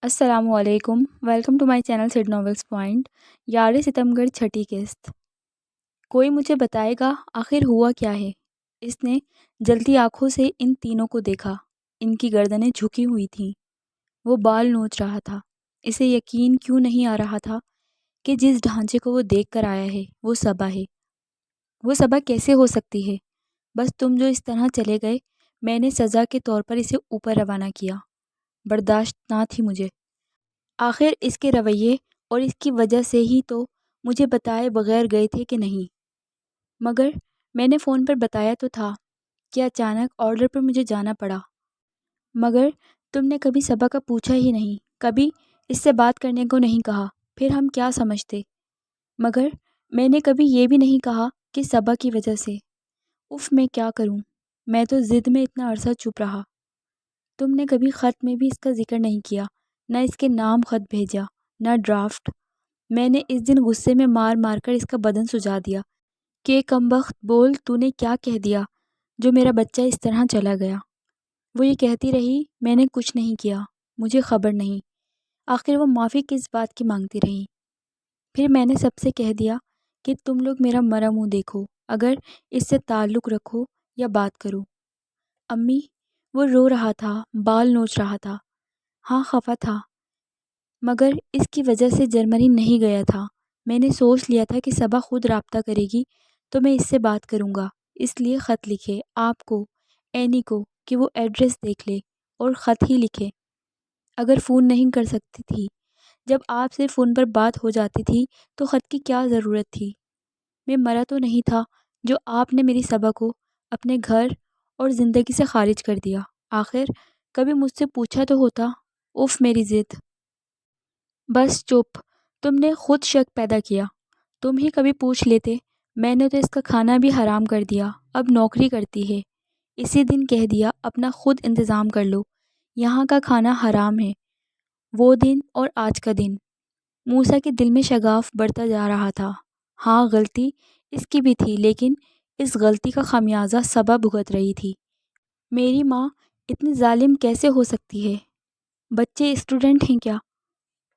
السلام علیکم، welcome to my channel sad novels point. یار ستم گڑھ چھٹی قسط۔ کوئی مجھے بتائے گا آخر ہوا کیا ہے؟ اس نے جلتی آنکھوں سے ان تینوں کو دیکھا۔ ان کی گردنیں جھکی ہوئی تھیں۔ وہ بال نوچ رہا تھا۔ اسے یقین کیوں نہیں آ رہا تھا کہ جس ڈھانچے کو وہ دیکھ کر آیا ہے وہ صبا ہے۔ وہ صبا کیسے ہو سکتی ہے؟ بس تم جو اس طرح چلے گئے، میں نے سزا کے طور پر اسے اوپر روانہ کیا۔ برداشت نہ تھی مجھے۔ آخر اس کے رویے اور اس کی وجہ سے ہی تو مجھے بتائے بغیر گئے تھے کہ نہیں؟ مگر میں نے فون پر بتایا تو تھا کہ اچانک آرڈر پر مجھے جانا پڑا۔ مگر تم نے کبھی صبا کا پوچھا ہی نہیں، کبھی اس سے بات کرنے کو نہیں کہا، پھر ہم کیا سمجھتے؟ مگر میں نے کبھی یہ بھی نہیں کہا کہ صبا کی وجہ سے۔ اف میں کیا کروں؟ میں تو ضد میں اتنا عرصہ چپ رہا۔ تم نے کبھی خط میں بھی اس کا ذکر نہیں کیا، نہ اس کے نام خط بھیجا، نہ ڈرافٹ۔ میں نے اس دن غصے میں مار مار کر اس کا بدن سجا دیا کہ کمبخت بول تو نے کیا کہہ دیا جو میرا بچہ اس طرح چلا گیا۔ وہ یہ کہتی رہی میں نے کچھ نہیں کیا، مجھے خبر نہیں۔ آخر وہ معافی کس بات کی مانگتی رہی؟ پھر میں نے سب سے کہہ دیا کہ تم لوگ میرا مرا منہ دیکھو، اگر اس سے تعلق رکھو یا بات کرو۔ امی، وہ رو رہا تھا، بال نوچ رہا تھا۔ ہاں خفا تھا، مگر اس کی وجہ سے جرمنی نہیں گیا تھا۔ میں نے سوچ لیا تھا کہ صبا خود رابطہ کرے گی تو میں اس سے بات کروں گا، اس لیے خط لکھے آپ کو، اینی کو، کہ وہ ایڈریس دیکھ لے اور خط ہی لکھے۔ اگر فون نہیں کر سکتی تھی، جب آپ سے فون پر بات ہو جاتی تھی تو خط کی کیا ضرورت تھی؟ میں مرا تو نہیں تھا جو آپ نے میری صبا کو اپنے گھر اور زندگی سے خارج کر دیا۔ آخر کبھی مجھ سے پوچھا تو ہوتا۔ اف میری ضد۔ بس چپ، تم نے خود شک پیدا کیا۔ تم ہی کبھی پوچھ لیتے۔ میں نے تو اس کا کھانا بھی حرام کر دیا، اب نوکری کرتی ہے۔ اسی دن کہہ دیا اپنا خود انتظام کر لو، یہاں کا کھانا حرام ہے۔ وہ دن اور آج کا دن۔ موسیٰ کے دل میں شگاف بڑھتا جا رہا تھا۔ ہاں غلطی اس کی بھی تھی، لیکن اس غلطی کا خمیازہ صبا بھگت رہی تھی۔ میری ماں اتنی ظالم کیسے ہو سکتی ہے؟ بچے اسٹوڈنٹ ہیں کیا؟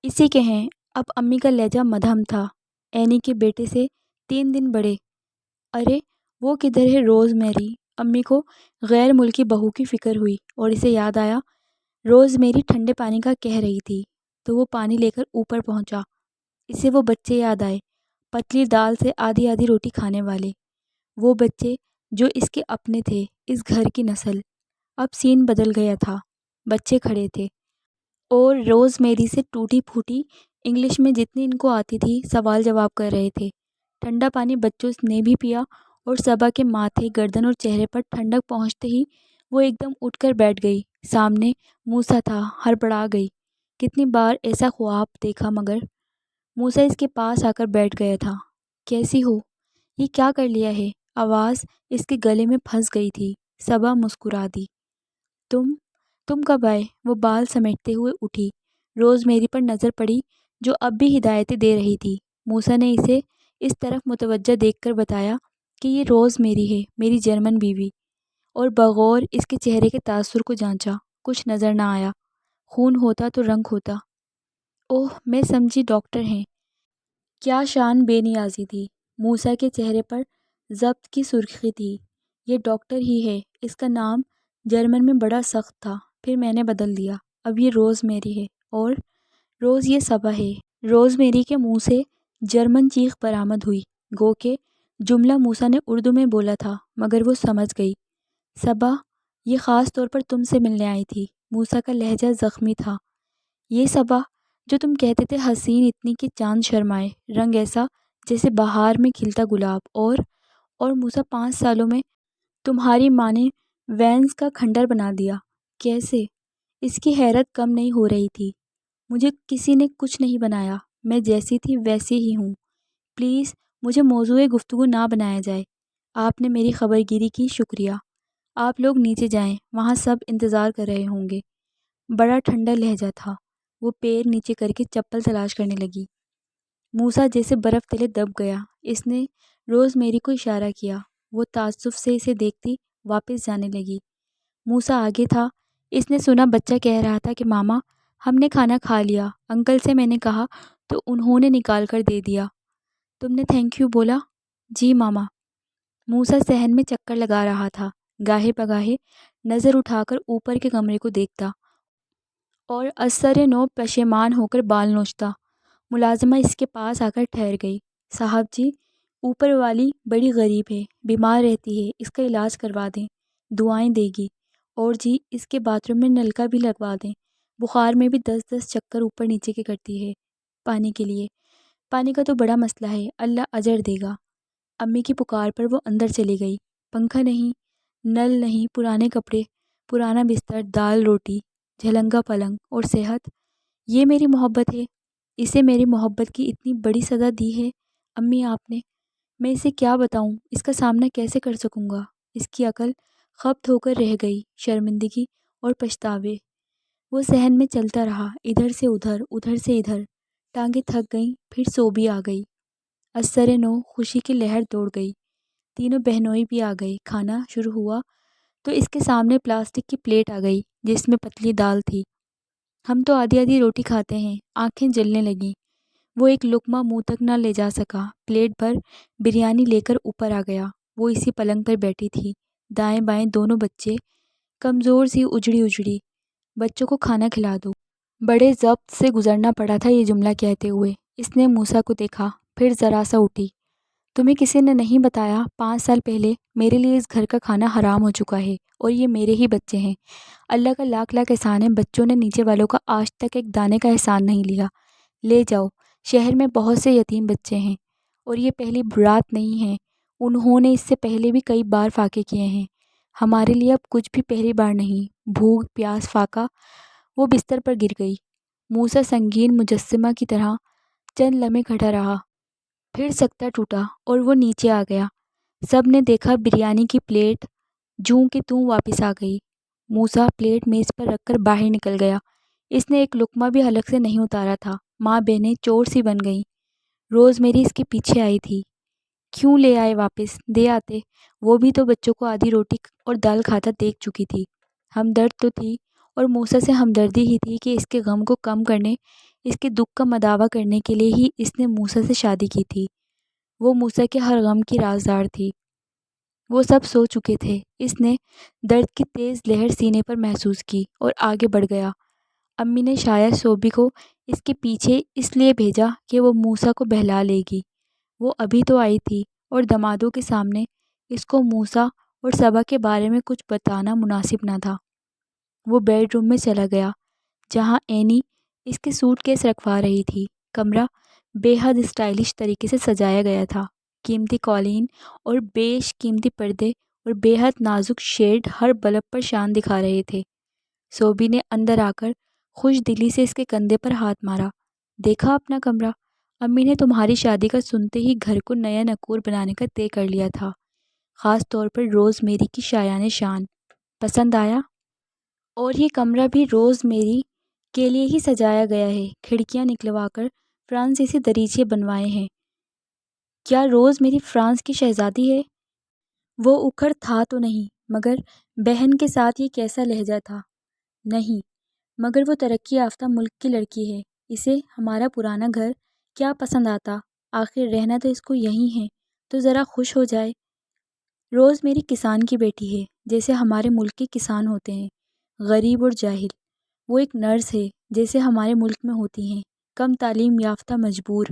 اسی کے ہیں۔ اب امی کا لہجہ مدھم تھا، اینی کے بیٹے سے 3 دن بڑے۔ ارے وہ کدھر ہے روز میری؟ امی کو غیر ملکی بہو کی فکر ہوئی اور اسے یاد آیا روز میری ٹھنڈے پانی کا کہہ رہی تھی، تو وہ پانی لے کر اوپر پہنچا۔ اسے وہ بچے یاد آئے، پتلی دال سے آدھی آدھی روٹی کھانے والے، وہ بچے جو اس کے اپنے تھے، اس گھر کی نسل۔ اب سین بدل گیا تھا۔ بچے کھڑے تھے اور روز میری سے ٹوٹی پھوٹی انگلش میں جتنی ان کو آتی تھی سوال جواب کر رہے تھے۔ ٹھنڈا پانی بچوں نے بھی پیا اور صبا کے ماتھے، گردن اور چہرے پر ٹھنڈک پہنچتے ہی وہ ایک دم اٹھ کر بیٹھ گئی۔ سامنے موسیٰ تھا، ہڑبڑا گئی۔ کتنی بار ایسا خواب دیکھا، مگر موسیٰ اس کے پاس آ کر بیٹھ گیا تھا۔ کیسی ہو؟ یہ کیا کر لیا ہے؟ آواز اس کے گلے میں پھنس گئی تھی۔ صبا مسکرا دی۔ تم کب آئے؟ وہ بال سمیٹتے ہوئے اٹھی۔ روز میری پر نظر پڑی جو اب بھی ہدایتیں دے رہی تھی۔ موسیٰ نے اسے اس طرف متوجہ دیکھ کر بتایا کہ یہ روز میری ہے، میری جرمن بیوی، اور بغور اس کے چہرے کے تاثر کو جانچا۔ کچھ نظر نہ آیا۔ خون ہوتا تو رنگ ہوتا۔ اوہ میں سمجھی ڈاکٹر ہیں۔ کیا شان بے نیازی تھی۔ موسیٰ کے چہرے پر ضبط کی سرخی تھی۔ یہ ڈاکٹر ہی ہے۔ اس کا نام جرمن میں بڑا سخت تھا، پھر میں نے بدل دیا۔ اب یہ روز میری ہے، اور روز یہ صبا ہے۔ روز میری کے منہ سے جرمن چیخ برآمد ہوئی، گو کہ جملہ موسیٰ نے اردو میں بولا تھا، مگر وہ سمجھ گئی۔ صبا، یہ خاص طور پر تم سے ملنے آئی تھی۔ موسیٰ کا لہجہ زخمی تھا۔ یہ صبا جو تم کہتے تھے حسین اتنی کہ چاند شرمائے، رنگ ایسا جیسے بہار میں کھلتا گلاب، اور موسیٰ 5 سالوں میں تمہاری ماں نے وینس کا کھنڈر بنا دیا۔ کیسے؟ اس کی حیرت کم نہیں ہو رہی تھی۔ مجھے کسی نے کچھ نہیں بنایا، میں جیسی تھی ویسی ہی ہوں۔ پلیز مجھے موضوع گفتگو نہ بنایا جائے۔ آپ نے میری خبر گیری کی، شکریہ۔ آپ لوگ نیچے جائیں، وہاں سب انتظار کر رہے ہوں گے۔ بڑا ٹھنڈا لہجہ تھا۔ وہ پیر نیچے کر کے چپل تلاش کرنے لگی۔ موسیٰ جیسے برف تلے دب گیا۔ اس نے روز میری کو اشارہ کیا۔ وہ تعجب سے اسے دیکھتی واپس جانے لگی۔ موسیٰ آگے تھا۔ اس نے سنا بچہ کہہ رہا تھا کہ ماما ہم نے کھانا کھا لیا، انکل سے میں نے کہا تو انہوں نے نکال کر دے دیا۔ تم نے تھینک یو بولا؟ جی ماما۔ موسیٰ صحن میں چکر لگا رہا تھا، گاہے بگاہے نظر اٹھا کر اوپر کے کمرے کو دیکھتا اور اثر نو پشیمان ہو کر بال نوچتا۔ ملازمہ اس کے پاس آ کر ٹھہر گئی۔ صاحب جی، اوپر والی بڑی غریب ہے، بیمار رہتی ہے، اس کا علاج کروا دیں، دعائیں دے گی، اور جی اس کے باتھ روم میں نلکا بھی لگوا دیں، بخار میں بھی 10 چکر اوپر نیچے کے کرتی ہے پانی کے لیے۔ پانی کا تو بڑا مسئلہ ہے، اللہ اجر دے گا۔ امی کی پکار پر وہ اندر چلی گئی۔ پنکھا نہیں، نل نہیں، پرانے کپڑے، پرانا بستر، دال روٹی، جھلنگا پلنگ اور صحت، یہ میری محبت ہے؟ اسے میری محبت کی اتنی بڑی سزا دی ہے امی آپ نے؟ میں اسے کیا بتاؤں، اس کا سامنا کیسے کر سکوں گا؟ اس کی عقل خبت ہو کر رہ گئی، شرمندگی اور پچھتاوے۔ وہ صحن میں چلتا رہا، ادھر سے ادھر، ادھر سے ادھر، ٹانگیں تھک گئیں، پھر سو بھی آ گئی۔ اثر نو خوشی کی لہر دوڑ گئی، تینوں بہنوئی بھی آ گئی۔ کھانا شروع ہوا تو اس کے سامنے پلاسٹک کی پلیٹ آ گئی جس میں پتلی دال تھی۔ ہم تو آدھی آدھی روٹی کھاتے ہیں، آنکھیں جلنے لگیں۔ وہ ایک لقمہ منہ تک نہ لے جا سکا، پلیٹ بھر بریانی لے کر اوپر آ گیا۔ وہ اسی پلنگ پر بیٹھی تھی، دائیں بائیں دونوں بچے، کمزور سی اجڑی اجڑی۔ بچوں کو کھانا کھلا دو۔ بڑے ضبط سے گزرنا پڑا تھا یہ جملہ کہتے ہوئے۔ اس نے موسیٰ کو دیکھا، پھر ذرا سا اٹھی۔ تمہیں کسی نے نہیں بتایا 5 سال پہلے میرے لیے اس گھر کا کھانا حرام ہو چکا ہے، اور یہ میرے ہی بچے ہیں۔ اللہ کا لاکھ لاکھ احسان ہے، بچوں نے نیچے والوں کا آج تک ایک دانے کا احسان نہیں لیا۔ لے جاؤ، شہر میں بہت سے یتیم بچے ہیں، اور یہ پہلی رات نہیں ہے، انہوں نے اس سے پہلے بھی کئی بار فاقے کیے ہیں۔ ہمارے لیے اب کچھ بھی پہلی بار نہیں۔ بھوک پیاس فاقہ۔ وہ بستر پر گر گئی۔ موسیٰ سنگین مجسمہ کی طرح چند لمحے کھڑا رہا، پھر سکتہ ٹوٹا اور وہ نیچے آ گیا۔ سب نے دیکھا بریانی کی پلیٹ جوں کہ توں واپس آ گئی۔ موسیٰ پلیٹ میز پر رکھ کر باہر نکل گیا۔ اس نے ایک لقمہ بھی حلق سے نہیں اتارا تھا۔ ماں بہنیں چور سی بن گئیں۔ روز میری اس کے پیچھے آئی تھی۔ کیوں لے آئے واپس؟ دے آتے، وہ بھی تو بچوں کو آدھی روٹی اور دال کھاتا دیکھ چکی تھی۔ ہمدرد تو تھی، اور موسیٰ سے ہمدردی ہی تھی کہ اس کے غم کو کم کرنے، اس کے دکھ کا مداوع کرنے کے لیے ہی اس نے موسیٰ سے شادی کی تھی۔ وہ موسیٰ کے ہر غم کی رازدار تھی۔ وہ سب سو چکے تھے۔ اس نے درد کی تیز لہر سینے پر محسوس کی اور آگے بڑھ گیا۔ امی نے شاید صوبی کو اس کے پیچھے اس لیے بھیجا کہ وہ موسیٰ کو بہلا لے گی۔ وہ ابھی تو آئی تھی، اور دمادوں کے سامنے اس کو موسیٰ اور صبا کے بارے میں کچھ بتانا مناسب نہ تھا۔ وہ بیڈ روم میں چلا گیا، جہاں اینی اس کے سوٹ کیس رکھوا رہی تھی۔ کمرہ بے حد اسٹائلش طریقے سے سجایا گیا تھا۔ قیمتی قالین اور بیش قیمتی پردے اور بے حد نازک شیڈ ہر بلب پر شان دکھا رہے تھے۔ صوبی نے اندر آ کر خوش دلی سے اس کے کندھے پر ہاتھ مارا۔ دیکھا اپنا کمرہ؟ امی نے تمہاری شادی کا سنتے ہی گھر کو نیا نکور بنانے کا طے کر لیا تھا، خاص طور پر روز میری کی شایان شان۔ پسند آیا؟ اور یہ کمرہ بھی روز میری کے لیے ہی سجایا گیا ہے، کھڑکیاں نکلوا کر فرانسیسی دریچے بنوائے ہیں۔ کیا روز میری فرانس کی شہزادی ہے؟ وہ اکھڑ تھا تو نہیں، مگر بہن کے ساتھ یہ کیسا لہجہ تھا؟ نہیں، مگر وہ ترقی یافتہ ملک کی لڑکی ہے، اسے ہمارا پرانا گھر کیا پسند آتا؟ آخر رہنا تو اس کو یہیں ہے، تو ذرا خوش ہو جائے۔ روز میری کسان کی بیٹی ہے، جیسے ہمارے ملک کے کسان ہوتے ہیں، غریب اور جاہل۔ وہ ایک نرس ہے، جیسے ہمارے ملک میں ہوتی ہیں، کم تعلیم یافتہ مجبور۔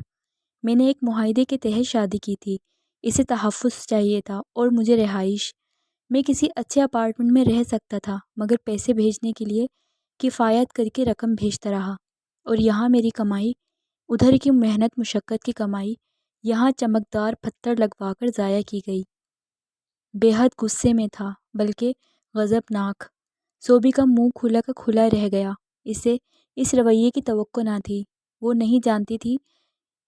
میں نے ایک معاہدے کے تحت شادی کی تھی، اسے تحفظ چاہیے تھا اور مجھے رہائش۔ میں کسی اچھے اپارٹمنٹ میں رہ سکتا تھا، مگر پیسے بھیجنے کے لیے کفایت کر کے رقم بھیجتا رہا، اور یہاں میری کمائی، ادھر کی محنت مشقت کی کمائی، یہاں چمکدار پتھر لگوا کر ضائع کی گئی۔ بے حد غصے میں تھا، بلکہ غضبناک۔ صوبی کا منہ کھلا کا کھلا رہ گیا۔ اسے اس رویے کی توقع نہ تھی۔ وہ نہیں جانتی تھی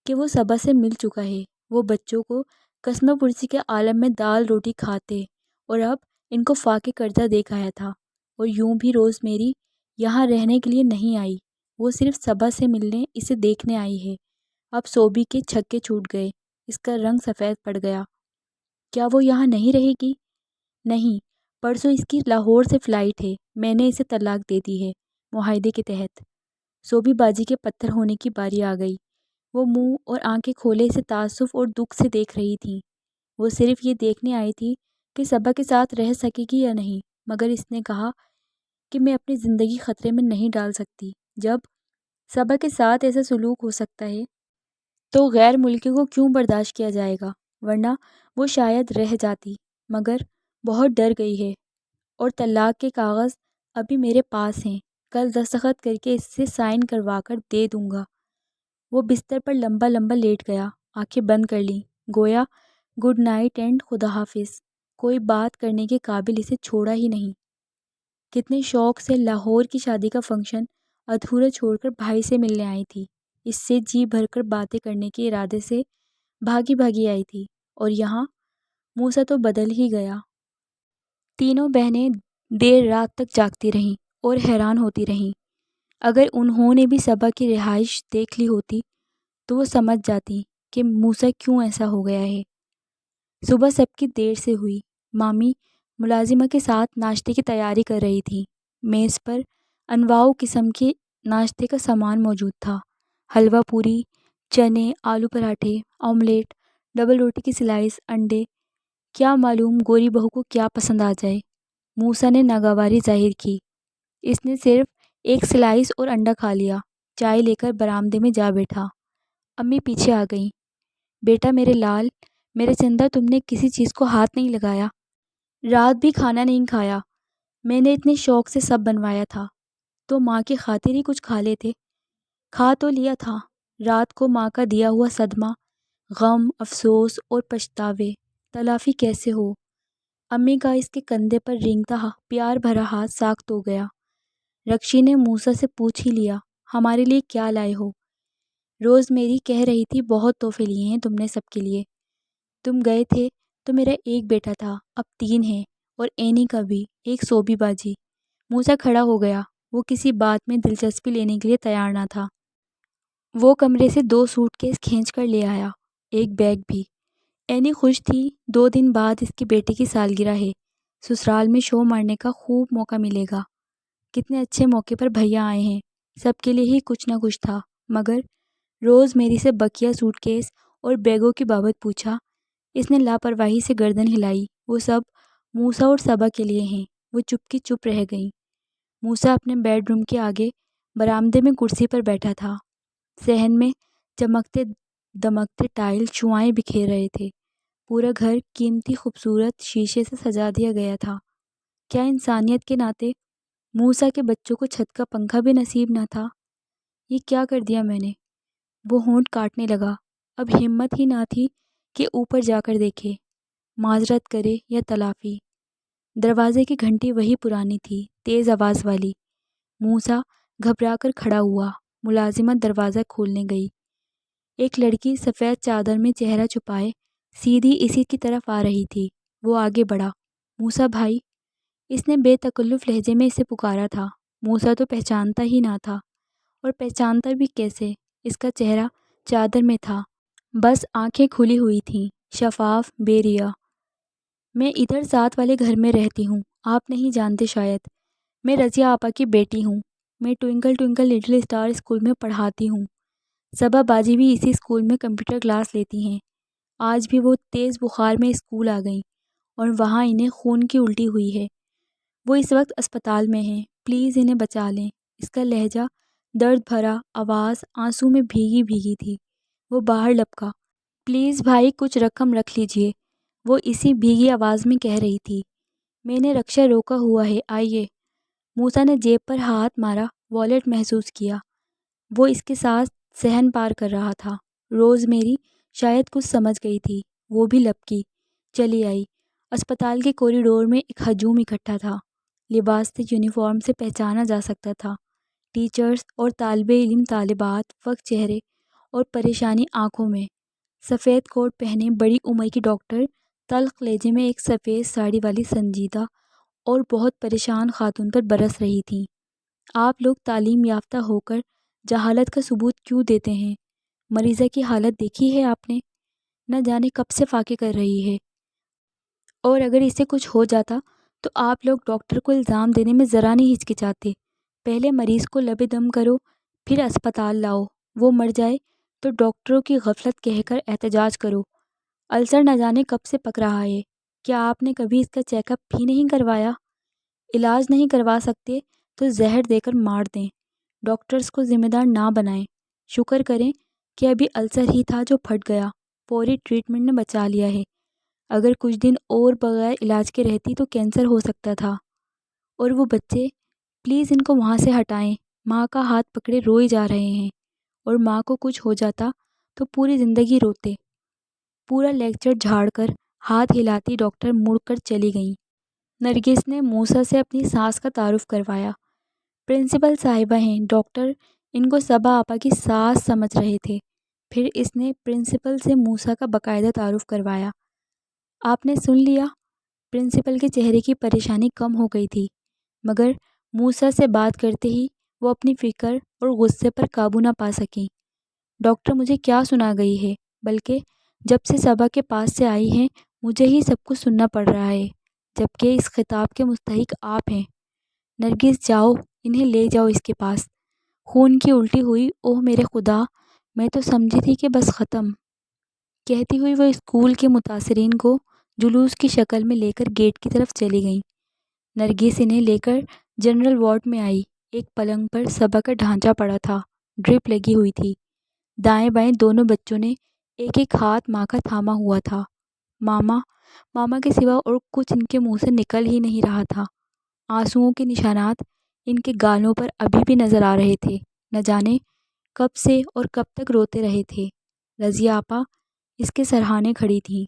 کہ وہ صبا سے مل چکا ہے۔ وہ بچوں کو قسم پرسی کے عالم میں دال روٹی کھاتے، اور اب ان کو فاقے قرضہ دیکھ آیا تھا۔ اور یوں بھی روز میری یہاں رہنے کے لیے نہیں آئی، وہ صرف صبا سے ملنے، اسے دیکھنے آئی ہے۔ اب صوبی کے چھکے چھوٹ گئے، اس کا رنگ سفید پڑ گیا۔ کیا وہ یہاں نہیں رہے گی؟ نہیں، پرسوں اس کی لاہور سے فلائٹ ہے، میں نے اسے طلاق دے دی ہے، معاہدے کے تحت۔ صوبی باجی کے پتھر ہونے کی باری آ گئی۔ وہ منہ اور آنکھیں کھولے اسے تعصب اور دکھ سے دیکھ رہی تھیں۔ وہ صرف یہ دیکھنے آئی تھی کہ صبا کے ساتھ رہ سکے گی یا نہیں، مگر اس نے کہا کہ میں اپنی زندگی خطرے میں نہیں ڈال سکتی۔ جب صبا کے ساتھ ایسا سلوک ہو سکتا ہے تو غیر ملکی کو کیوں برداشت کیا جائے گا؟ ورنہ وہ شاید رہ جاتی، مگر بہت ڈر گئی ہے، اور طلاق کے کاغذ ابھی میرے پاس ہیں، کل دستخط کر کے اس سے سائن کروا کر دے دوں گا۔ وہ بستر پر لمبا لمبا لیٹ گیا، آنکھیں بند کر لیں، گویا گڈ نائٹ اینڈ خدا حافظ۔ کوئی بات کرنے کے قابل اسے چھوڑا ہی نہیں۔ کتنے شوق سے لاہور کی شادی کا فنکشن ادھورا چھوڑ کر بھائی سے ملنے آئی تھی، اس سے جی بھر کر باتیں کرنے کے ارادے سے بھاگی بھاگی آئی تھی، اور یہاں موسیٰ تو بدل ہی گیا۔ تینوں بہنیں دیر رات تک جاگتی رہیں اور حیران ہوتی رہیں۔ اگر انہوں نے بھی صبا کی رہائش دیکھ لی ہوتی تو وہ سمجھ جاتی کہ موسیٰ کیوں ایسا ہو گیا ہے۔ صبح سب کی دیر سے ہوئی۔ مامی ملازمہ کے ساتھ ناشتے کی تیاری کر رہی تھی۔ میز پر انواع قسم کے ناشتے کا سامان موجود تھا، حلوہ پوری، چنے، آلو پراٹھے، آملیٹ، ڈبل روٹی کی سلائس، انڈے۔ کیا معلوم گوری بہو کو کیا پسند آ جائے۔ موسیٰ نے ناگواری ظاہر کی۔ اس نے صرف ایک سلائس اور انڈا کھا لیا، چائے لے کر برآمدے میں جا بیٹھا۔ امی پیچھے آ گئیں۔ بیٹا میرے لال، میرے چندا، تم نے کسی چیز کو ہاتھ نہیں لگایا؟ رات بھی کھانا نہیں کھایا؟ میں نے اتنے شوق سے سب بنوایا تھا تو ماں کی خاطر ہی کچھ کھا لیتے۔ کھا تو لیا تھا۔ رات کو ماں کا دیا ہوا صدمہ، غم، افسوس اور پچھتاوے تلافی کیسے ہو؟ امی کا اس کے کندھے پر رینگتا پیار بھرا ہاتھ ساخت ہو گیا۔ رکشی نے موسیٰ سے پوچھ ہی لیا، ہمارے لیے کیا لائے ہو؟ روز میری کہہ رہی تھی بہت تحفے لیے ہیں تم نے سب کے لیے۔ تم گئے تھے تو میرا ایک بیٹا تھا، اب 3 ہیں، اور اینی کا بھی، ایک صوبی باجی۔ موسیٰ کھڑا ہو گیا۔ وہ کسی بات میں دلچسپی لینے کے لیے تیار نہ تھا۔ وہ کمرے سے 2 سوٹ کیس کھینچ کر لے آیا، ایک بیگ بھی۔ اینی خوش تھی، 2 دن بعد اس کی بیٹی کی سالگرہ ہے، سسرال میں شو مارنے کا خوب موقع ملے گا۔ کتنے اچھے موقع پر بھیا آئے ہیں، سب کے لیے ہی کچھ نہ کچھ تھا، مگر روز میری سے بقیہ سوٹ کیس اور بیگوں کی بابت پوچھا۔ اس نے لاپرواہی سے گردن ہلائی۔ وہ سب موسیٰ اور صبا کے لیے ہیں۔ وہ چپ کی چپ رہ گئیں۔ موسیٰ اپنے بیڈ روم کے آگے برآمدے میں کرسی پر بیٹھا تھا۔ صحن میں چمکتے دمکتے ٹائل شعاعیں بکھیر رہے تھے۔ پورا گھر قیمتی خوبصورت شیشے سے سجا دیا گیا تھا۔ کیا انسانیت کے ناطے موسیٰ کے بچوں کو چھت کا پنکھا بھی نصیب نہ تھا؟ یہ کیا کر دیا میں نے؟ وہ ہونٹ کاٹنے لگا۔ اب ہمت ہی نہ تھی کہ اوپر جا کر دیکھے، معذرت کرے یا تلافی۔ دروازے کی گھنٹی وہی پرانی تھی، تیز آواز والی۔ موسیٰ گھبرا کر کھڑا ہوا۔ ملازمہ دروازہ کھولنے گئی۔ ایک لڑکی سفید چادر میں چہرہ چھپائے سیدھی اسی کی طرف آ رہی تھی۔ وہ آگے بڑھا۔ موسیٰ بھائی، اس نے بے تکلف لہجے میں اسے پکارا تھا۔ موسیٰ تو پہچانتا ہی نہ تھا، اور پہچانتا بھی کیسے؟ اس کا چہرہ چادر میں تھا، بس آنکھیں کھلی ہوئی تھیں، شفاف، بے ریا۔ میں ادھر ساتھ والے گھر میں رہتی ہوں، آپ نہیں جانتے شاید۔ میں رضیہ آپا کی بیٹی ہوں۔ میں twinkle twinkle little star school میں پڑھاتی ہوں۔ صبا باجی بھی اسی اسکول میں کمپیوٹر کلاس لیتی ہیں۔ آج بھی وہ تیز بخار میں اسکول آ گئیں، اور وہاں انہیں خون کی الٹی ہوئی ہے۔ وہ اس وقت اسپتال میں ہیں، پلیز انہیں بچا لیں۔ اس کا لہجہ درد بھرا، آواز آنسو میں بھیگی بھیگی تھی۔ وہ باہر لپکا، پلیز بھائی کچھ رقم رکھ لیجئے، وہ اسی بھیگی آواز میں کہہ رہی تھی۔ میں نے رکشہ روکا ہوا ہے، آئیے۔ موسیٰ نے جیب پر ہاتھ مارا، والیٹ محسوس کیا۔ وہ اس کے ساتھ صحن پار کر رہا تھا۔ روز میری شاید کچھ سمجھ گئی تھی، وہ بھی لپکی، چلی آئی۔ اسپتال کے کوریڈور میں ایک ہجوم اکٹھا تھا۔ لباس سے، یونیفارم سے پہچانا جا سکتا تھا۔ ٹیچرز اور طالب علم طالبات، فقط چہرے اور پریشانی آنکھوں میں۔ سفید کوٹ پہنے بڑی عمر کی ڈاکٹر تلخ لہجے میں ایک سفید ساڑی والی سنجیدہ اور بہت پریشان خاتون پر برس رہی تھیں۔ آپ لوگ تعلیم یافتہ ہو کر جہالت کا ثبوت کیوں دیتے ہیں؟ مریضہ کی حالت دیکھی ہے آپ نے؟ نہ جانے کب سے فاقے کر رہی ہے، اور اگر اسے کچھ ہو جاتا تو آپ لوگ ڈاکٹر کو الزام دینے میں ذرا نہیں ہچکچاتے۔ پہلے مریض کو لبے دم کرو، پھر اسپتال لاؤ، وہ مر جائے تو ڈاکٹروں کی غفلت کہہ کر احتجاج کرو۔ السر نہ جانے کب سے پک رہا ہے، کیا آپ نے کبھی اس کا چیک اپ بھی نہیں کروایا؟ علاج نہیں کروا سکتے تو زہر دے کر مار دیں، ڈاکٹرز کو ذمہ دار نہ بنائیں۔ شکر کریں کہ ابھی السر ہی تھا جو پھٹ گیا، فوری ٹریٹمنٹ نے بچا لیا ہے، اگر کچھ دن اور بغیر علاج کے رہتی تو کینسر ہو سکتا تھا۔ اور وہ بچے، پلیز ان کو وہاں سے ہٹائیں، ماں کا ہاتھ پکڑے روئے جا رہے ہیں، اور ماں کو کچھ ہو جاتا تو پوری زندگی روتے۔ پورا لیکچر جھاڑ کر ہاتھ ہلاتی ڈاکٹر مڑ کر چلی گئیں۔ نرگس نے موسیٰ سے اپنی ساس کا تعارف کروایا۔ پرنسپل صاحبہ ہیں، ڈاکٹر ان کو صبا آپا کی ساس سمجھ رہے تھے۔ پھر اس نے پرنسپل سے موسیٰ کا باقاعدہ تعارف کروایا۔ آپ نے سن لیا؟ پرنسپل کے چہرے کی پریشانی کم ہو گئی تھی، مگر موسیٰ سے بات کرتے ہی وہ اپنی فکر اور غصے پر قابو نہ پا سکیں۔ ڈاکٹر مجھے کیا سنا گئی ہے، بلکہ جب سے صبا کے پاس سے آئی ہیں مجھے ہی سب کچھ سننا پڑ رہا ہے، جبکہ اس خطاب کے مستحق آپ ہیں۔ نرگس جاؤ، انہیں لے جاؤ اس کے پاس۔ خون کی الٹی ہوئی، اوہ میرے خدا، میں تو سمجھی تھی کہ بس ختم۔ کہتی ہوئی وہ اسکول کے متاثرین کو جلوس کی شکل میں لے کر گیٹ کی طرف چلی گئیں۔ نرگس انہیں لے کر جنرل وارڈ میں آئی۔ ایک پلنگ پر صبا کا ڈھانچہ پڑا تھا، ڈرپ لگی ہوئی تھی، دائیں بائیں دونوں بچوں نے ایک ایک ہاتھ ماں کا تھاما ہوا تھا۔ ماما ماما کے سوا اور کچھ ان کے منہ سے نکل ہی نہیں رہا تھا۔ آنسوؤں کے نشانات ان کے گالوں پر ابھی بھی نظر آ رہے تھے، نہ جانے کب سے اور کب تک روتے رہے تھے۔ رضیہ آپا اس کے سرہانے کھڑی تھیں،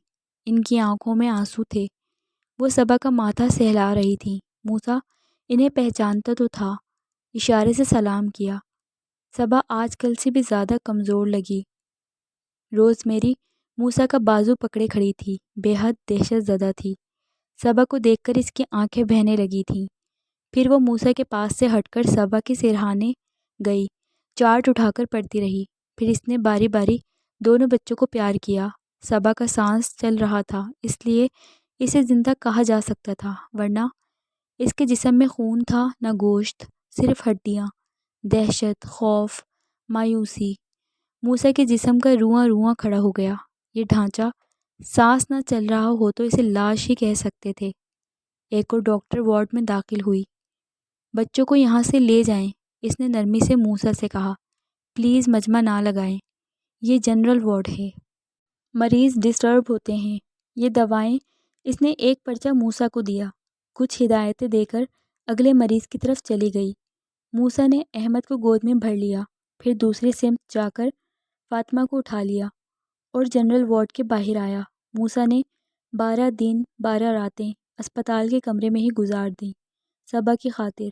ان کی آنکھوں میں آنسو تھے، وہ صبا کا ماتھا سہلا رہی تھیں۔ موسیٰ انہیں پہچانتا تو تھا، اشارے سے سلام کیا۔ صبا آج کل سے بھی زیادہ کمزور لگی۔ روز میری موسیٰ کا بازو پکڑے کھڑی تھی، بے حد دہشت زدہ تھی۔ صبا کو دیکھ کر اس کی آنکھیں بہنے لگی تھیں۔ پھر وہ موسیٰ کے پاس سے ہٹ کر صبا کے سرہانے گئی، چارٹ اٹھا کر پڑھتی رہی۔ پھر اس نے باری باری دونوں بچوں کو پیار کیا۔ صبا کا سانس چل رہا تھا، اس لیے اسے زندہ کہا جا سکتا تھا، ورنہ اس کے جسم میں خون تھا نہ گوشت، صرف ہڈیاں۔ دہشت، خوف، مایوسی، موسیٰ کے جسم کا رواں رواں کھڑا ہو گیا۔ یہ ڈھانچہ سانس نہ چل رہا ہو تو اسے لاش ہی کہہ سکتے تھے۔ ایک اور ڈاکٹر وارڈ میں داخل ہوئی۔ بچوں کو یہاں سے لے جائیں، اس نے نرمی سے موسیٰ سے کہا۔ پلیز مجمع نہ لگائیں، یہ جنرل وارڈ ہے، مریض ڈسٹرب ہوتے ہیں۔ یہ دوائیں، اس نے ایک پرچہ موسیٰ کو دیا، کچھ ہدایتیں دے کر اگلے مریض کی طرف چلی گئی۔ موسیٰ نے احمد کو گود میں بھر لیا، پھر دوسری سمت جا کر فاطمہ کو اٹھا لیا اور جنرل وارڈ کے باہر آیا۔ موسیٰ نے 12 دن 12 راتیں اسپتال کے کمرے میں ہی گزار دیں، صبا کی خاطر،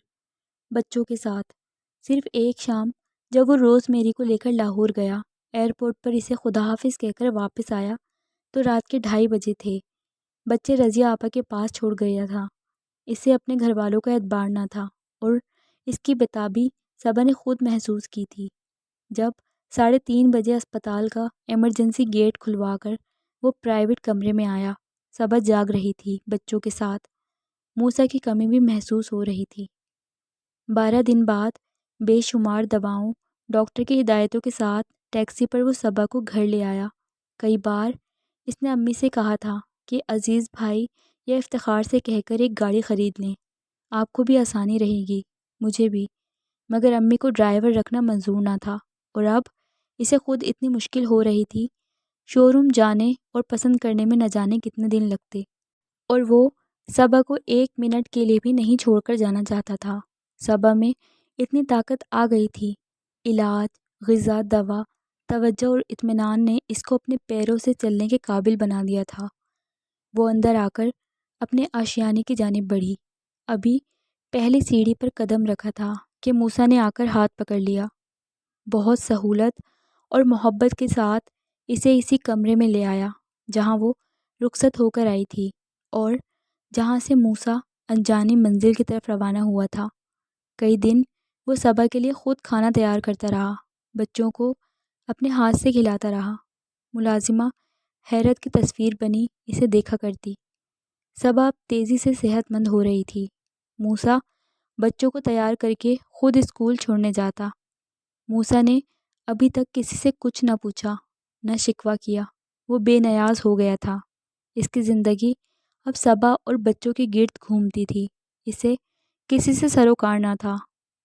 بچوں کے ساتھ۔ صرف ایک شام جب وہ روز میری کو لے کر لاہور گیا، ایئرپورٹ پر اسے خدا حافظ کہہ کر واپس آیا تو رات کے 2:30 بجے تھے۔ بچے رضیہ آپا کے پاس چھوڑ گیا تھا، اسے اپنے گھر والوں کا اعتبار نہ تھا، اور اس کی بےتابی صبا نے خود محسوس کی تھی۔ جب 3:30 بجے اسپتال کا ایمرجنسی گیٹ کھلوا کر وہ پرائیویٹ کمرے میں آیا، صبا جاگ رہی تھی بچوں کے ساتھ، موسیٰ کی کمی بھی محسوس ہو رہی تھی۔ 12 دن بعد بے شمار دواؤں، ڈاکٹر کی ہدایتوں کے ساتھ ٹیکسی پر وہ صبا کو گھر لے آیا۔ کئی بار اس نے امی سے کہا تھا کہ عزیز بھائی یا افتخار سے کہہ کر ایک گاڑی خرید لیں، آپ کو بھی آسانی رہے گی، مجھے بھی، مگر امی کو ڈرائیور رکھنا منظور نہ تھا، اور اب اسے خود اتنی مشکل ہو رہی تھی، شو روم جانے اور پسند کرنے میں نہ جانے کتنے دن لگتے، اور وہ صبا کو 1 منٹ کے لیے بھی نہیں چھوڑ کر جانا چاہتا تھا۔ صبا میں اتنی طاقت آ گئی تھی، علاج، غذا، دوا، توجہ اور اطمینان نے اس کو اپنے پیروں سے چلنے کے قابل بنا دیا تھا۔ وہ اندر آ کر اپنے آشیانے کی جانب بڑھی، ابھی پہلی سیڑھی پر قدم رکھا تھا کہ موسیٰ نے آ کر ہاتھ پکڑ لیا، بہت سہولت اور محبت کے ساتھ اسے اسی کمرے میں لے آیا جہاں وہ رخصت ہو کر آئی تھی، اور جہاں سے موسیٰ انجانی منزل کی طرف روانہ ہوا تھا۔ کئی دن وہ صبا کے لیے خود کھانا تیار کرتا رہا، بچوں کو اپنے ہاتھ سے کھلاتا رہا۔ ملازمہ حیرت کی تصویر بنی اسے دیکھا کرتی۔ صبا اب تیزی سے صحت مند ہو رہی تھی۔ موسیٰ بچوں کو تیار کر کے خود اسکول چھوڑنے جاتا۔ موسیٰ نے ابھی تک کسی سے کچھ نہ پوچھا، نہ شکوہ کیا۔ وہ بے نیاز ہو گیا تھا۔ اس کی زندگی اب صبا اور بچوں کے گرد گھومتی تھی۔ اسے کسی سے سروکار نہ تھا۔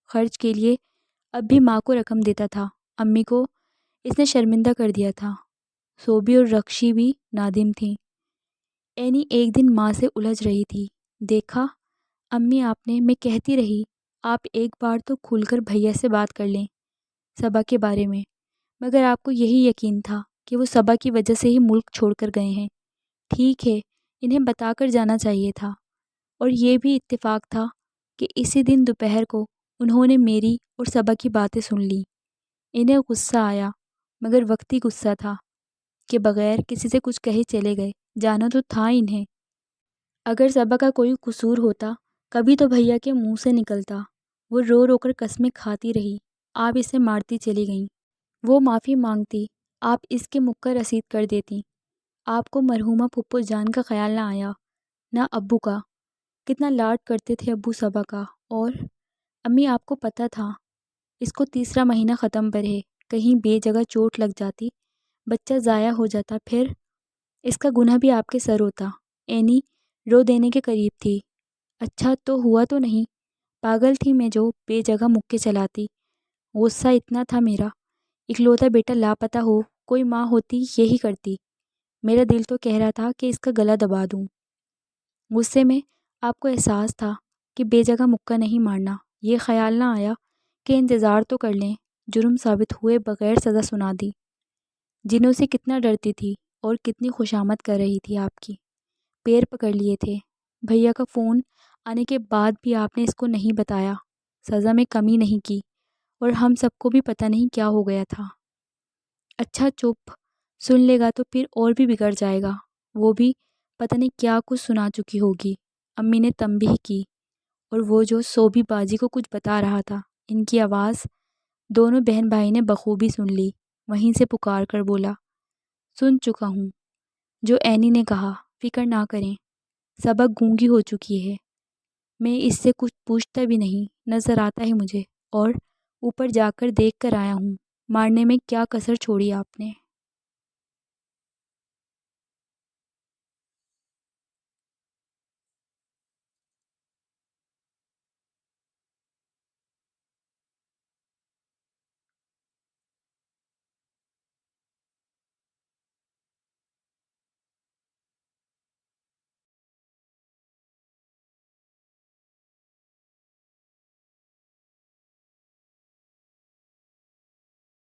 خرچ کے لیے اب بھی ماں کو رقم دیتا تھا۔ امی کو اس نے شرمندہ کر دیا تھا۔ صوبی اور رکشی بھی نادم تھیں۔ اینی ایک دن ماں سے الجھ رہی تھی۔ دیکھا امی، آپ نے، میں کہتی رہی، آپ ایک بار تو کھل کر بھیا سے بات کر لیں صبا کے بارے میں، مگر آپ کو یہی یقین تھا کہ وہ صبا کی وجہ سے ہی ملک چھوڑ کر گئے ہیں۔ ٹھیک ہے، انہیں بتا کر جانا چاہیے تھا۔ اور یہ بھی اتفاق تھا کہ اسی دن دوپہر کو انہوں نے میری اور صبا کی باتیں سن لیں۔ انہیں غصہ آیا، مگر وقتی غصہ تھا کہ بغیر کسی سے کچھ کہے چلے گئے۔ جانا تو تھا انہیں۔ اگر صبا کا کوئی قصور ہوتا کبھی تو بھیا کے منہ سے نکلتا۔ وہ رو رو کر قسمیں کھاتی رہی۔ آپ اسے مارتی چلی گئیں۔ وہ معافی مانگتی، آپ اس کے مکہ رسید کر دیتی۔ آپ کو مرحومہ پھپھو جان کا خیال نہ آیا، نہ ابو کا۔ کتنا لاڈ کرتے تھے ابو صبا کا۔ اور امی، آپ کو پتہ تھا اس کو تیسرا مہینہ ختم پر ہے، کہیں بے جگہ چوٹ لگ جاتی، بچہ ضائع ہو جاتا، پھر اس کا گناہ بھی آپ کے سر ہوتا۔ اینی رو دینے کے قریب تھی۔ اچھا تو ہوا تو نہیں؟ پاگل تھی میں جو بے جگہ مکے چلاتی۔ غصہ اتنا تھا میرا، اکلوتا بیٹا لاپتہ ہو، کوئی ماں ہوتی یہی کرتی۔ میرا دل تو کہہ رہا تھا کہ اس کا گلا دبا دوں۔ غصے میں آپ کو احساس تھا کہ بے جگہ مکہ نہیں مارنا۔ یہ خیال نہ آیا کہ انتظار تو کر لیں، جرم ثابت ہوئے بغیر سزا سنا دی۔ جنوں سے کتنا ڈرتی تھی اور کتنی خوشامد کر رہی تھی آپ کی۔ پیر پکڑ لیے تھے۔ بھیا کا فون آنے کے بعد بھی آپ نے اس کو نہیں بتایا، سزا میں کمی نہیں کی، اور ہم سب کو بھی پتہ نہیں کیا ہو گیا تھا۔ اچھا چپ، سن لے گا تو پھر اور بھی بگڑ جائے گا۔ وہ بھی پتہ نہیں کیا کچھ سنا چکی ہوگی۔ امی نے تنبیہ کی، اور وہ جو صوبی باجی کو کچھ بتا رہا تھا، ان کی آواز دونوں بہن بھائی نے بخوبی سن لی۔ وہیں سے پکار کر بولا، سن چکا ہوں جو اینی نے کہا، فکر نہ کریں، سبق گونگی ہو چکی ہے۔ میں اس سے کچھ پوچھتا بھی نہیں، نظر آتا ہے مجھے، اور اوپر جا کر دیکھ کر آیا ہوں، مارنے میں کیا کسر چھوڑی آپ نے۔